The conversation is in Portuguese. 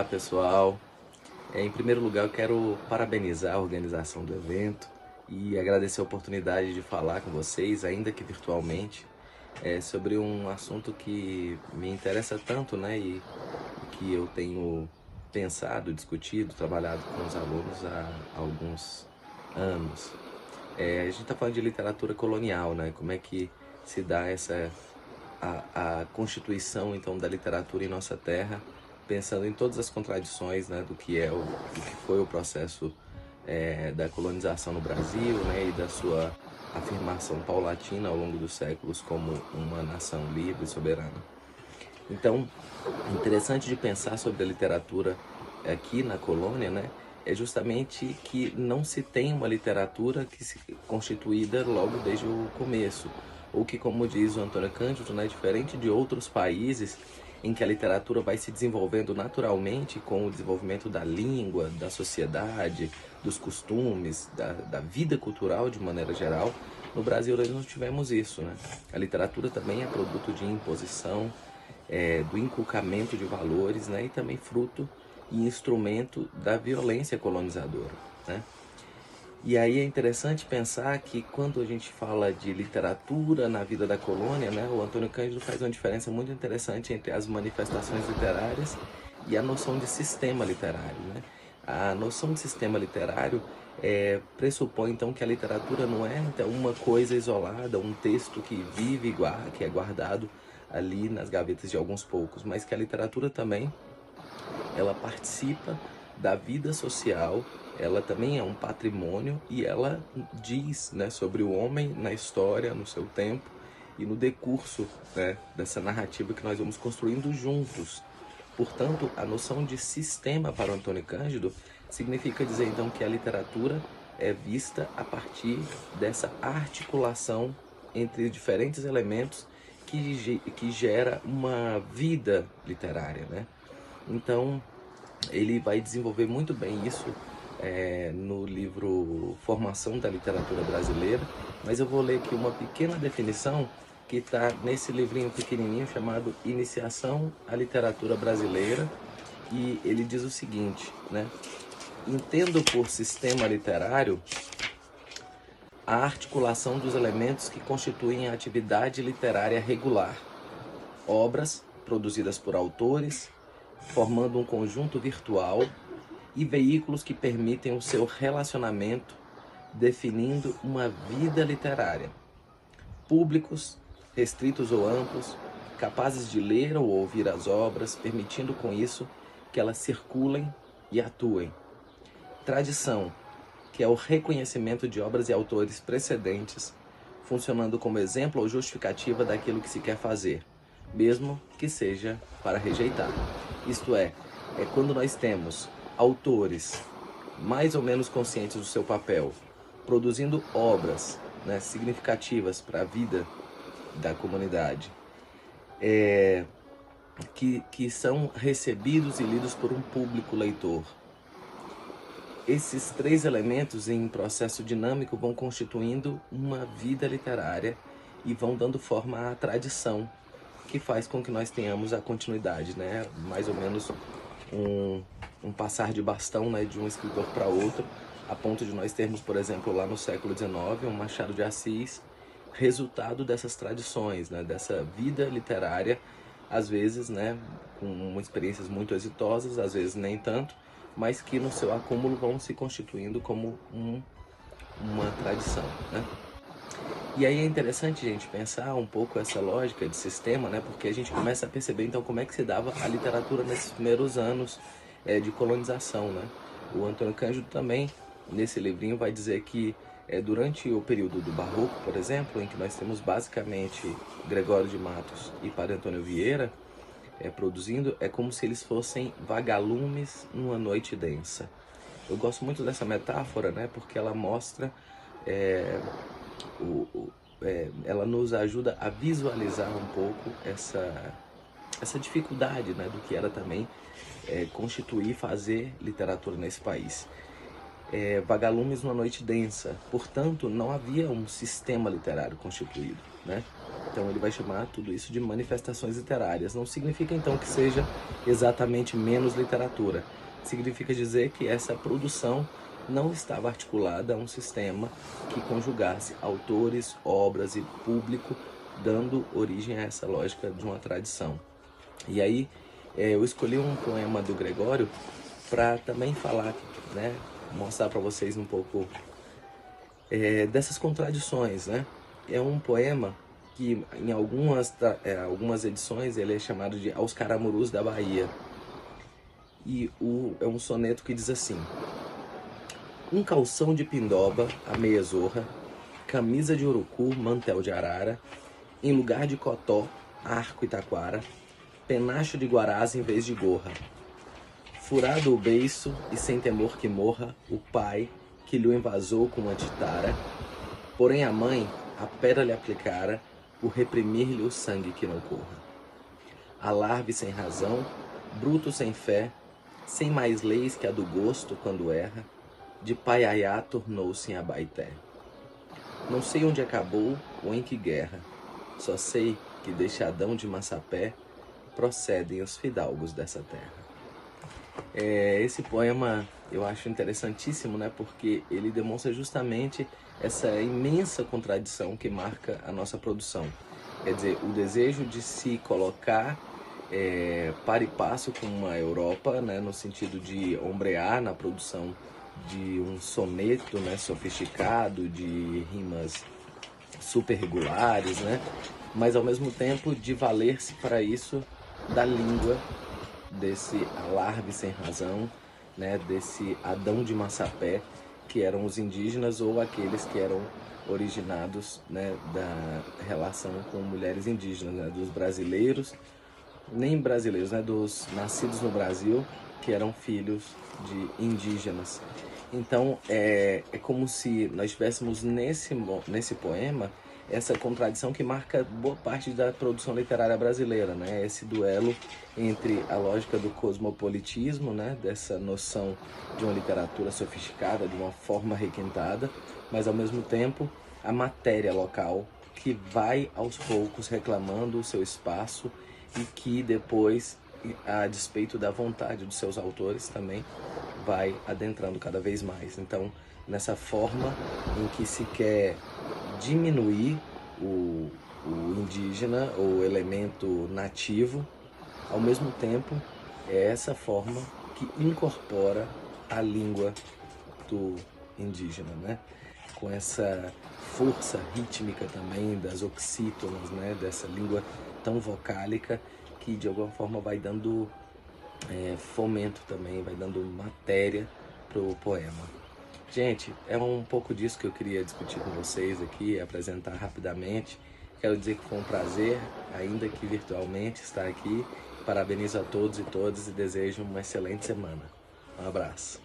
Olá pessoal, em primeiro lugar eu quero parabenizar a organização do evento e agradecer a oportunidade de falar com vocês, ainda que virtualmente, sobre um assunto que me interessa tanto, né, e que eu tenho pensado, discutido, trabalhado com os alunos há alguns anos. A gente está falando de literatura colonial, né, como é que se dá a constituição então da literatura em nossa terra, pensando em todas as contradições, né, do que foi o processo da colonização no Brasil, né, e da sua afirmação paulatina ao longo dos séculos como uma nação livre e soberana. Então, interessante de pensar sobre a literatura aqui na colônia, né, é justamente que não se tem uma literatura que se constituída logo desde o começo, ou que, como diz o Antônio Cândido, né, diferente de outros países em que a literatura vai se desenvolvendo naturalmente com o desenvolvimento da língua, da sociedade, dos costumes, da vida cultural de maneira geral, no Brasil nós não tivemos isso, né? A literatura também é produto de imposição, do inculcamento de valores, né, e também fruto e instrumento da violência colonizadora, né? E aí é interessante pensar que quando a gente fala de literatura na vida da colônia, né, o Antônio Cândido faz uma diferença muito interessante entre as manifestações literárias e a noção de sistema literário, né? A noção de sistema literário pressupõe então que a literatura não é então uma coisa isolada, um texto que vive e que é guardado ali nas gavetas de alguns poucos, mas que a literatura também ela participa da vida social, ela também é um patrimônio e ela diz, né, sobre o homem na história, no seu tempo e no decurso, né, dessa narrativa que nós vamos construindo juntos. Portanto, a noção de sistema para o Antônio Cândido significa dizer então que a literatura é vista a partir dessa articulação entre diferentes elementos que gera uma vida literária, né? Então, ele vai desenvolver muito bem isso no livro Formação da Literatura Brasileira, mas eu vou ler aqui uma pequena definição que está nesse livrinho pequenininho chamado Iniciação à Literatura Brasileira, e ele diz o seguinte, né? Entendo por sistema literário a articulação dos elementos que constituem a atividade literária regular, obras produzidas por autores, formando um conjunto virtual e veículos que permitem o seu relacionamento, definindo uma vida literária. Públicos, restritos ou amplos, capazes de ler ou ouvir as obras, permitindo com isso que elas circulem e atuem. Tradição, que é o reconhecimento de obras e autores precedentes, funcionando como exemplo ou justificativa daquilo que se quer fazer, mesmo que seja para rejeitar. Isto é quando nós temos autores mais ou menos conscientes do seu papel, produzindo obras, né, significativas para a vida da comunidade, que são recebidos e lidos por um público leitor. Esses três elementos em processo dinâmico vão constituindo uma vida literária e vão dando forma à tradição, que faz com que nós tenhamos a continuidade, né? Mais ou menos um passar de bastão, né, de um escritor para outro, a ponto de nós termos, por exemplo, lá no século XIX, um Machado de Assis, resultado dessas tradições, né, dessa vida literária, às vezes, né, com experiências muito exitosas, às vezes nem tanto, mas que no seu acúmulo vão se constituindo como uma tradição, né? E aí é interessante, gente, pensar um pouco essa lógica de sistema, né? Porque a gente começa a perceber, então, como é que se dava a literatura nesses primeiros anos de colonização, né? O Antônio Cândido também, nesse livrinho, vai dizer que durante o período do Barroco, por exemplo, em que nós temos basicamente Gregório de Matos e Padre Antônio Vieira produzindo, é como se eles fossem vagalumes numa noite densa. Eu gosto muito dessa metáfora, né? Porque ela mostra... ela nos ajuda a visualizar um pouco essa dificuldade, né, do que era também constituir, fazer literatura nesse país. vagalumes numa noite densa. Portanto, não havia um sistema literário constituído, né? Então ele vai chamar tudo isso de manifestações literárias. Não significa então que seja exatamente menos literatura. Significa dizer que essa produção não estava articulada a um sistema que conjugasse autores, obras e público, dando origem a essa lógica de uma tradição. E aí eu escolhi um poema do Gregório para também falar, né, mostrar para vocês um pouco dessas contradições, né? É um poema que em algumas edições ele é chamado de Aos Caramurus da Bahia. E é um soneto que diz assim: um calção de pindoba, a meia zorra, camisa de urucu, mantel de arara, em lugar de cotó, arco e taquara, penacho de guarás em vez de gorra. Furado o beiço e sem temor que morra, o pai que lhe invasou com uma titara, porém a mãe a pedra lhe aplicara, o reprimir-lhe o sangue que não corra. Alarve sem razão, bruto sem fé, sem mais leis que a do gosto quando erra, de Paiaiá tornou-se em Abaeté. Não sei onde acabou ou em que guerra, só sei que deste Adão de Massapé procedem os fidalgos dessa terra. Esse poema eu acho interessantíssimo, né? Porque ele demonstra justamente essa imensa contradição que marca a nossa produção. Quer dizer, o desejo de se colocar par e passo com a Europa, né? No sentido de ombrear na produção de um soneto, né, sofisticado, de rimas super regulares, né? Mas ao mesmo tempo de valer-se para isso da língua, desse alarve sem razão, né, desse Adão de Massapé, que eram os indígenas ou aqueles que eram originados, né, da relação com mulheres indígenas, né, dos brasileiros, nem brasileiros, né, dos nascidos no Brasil, que eram filhos de indígenas. Então é como se nós tivéssemos nesse poema essa contradição que marca boa parte da produção literária brasileira, né? Esse duelo entre a lógica do cosmopolitismo, né? Dessa noção de uma literatura sofisticada, de uma forma requintada, mas ao mesmo tempo a matéria local que vai aos poucos reclamando o seu espaço e que depois, a despeito da vontade dos seus autores, também vai adentrando cada vez mais. Então, nessa forma em que se quer diminuir o indígena, o elemento nativo, ao mesmo tempo é essa forma que incorpora a língua do indígena, né? Com essa força rítmica também das oxítonas, né? Dessa língua tão vocálica que de alguma forma vai dando fomento também, vai dando matéria para o poema. Gente, é um pouco disso que eu queria discutir com vocês aqui, apresentar rapidamente. Quero dizer que foi um prazer, ainda que virtualmente, estar aqui. Parabenizo a todos e todas e desejo uma excelente semana. Um abraço.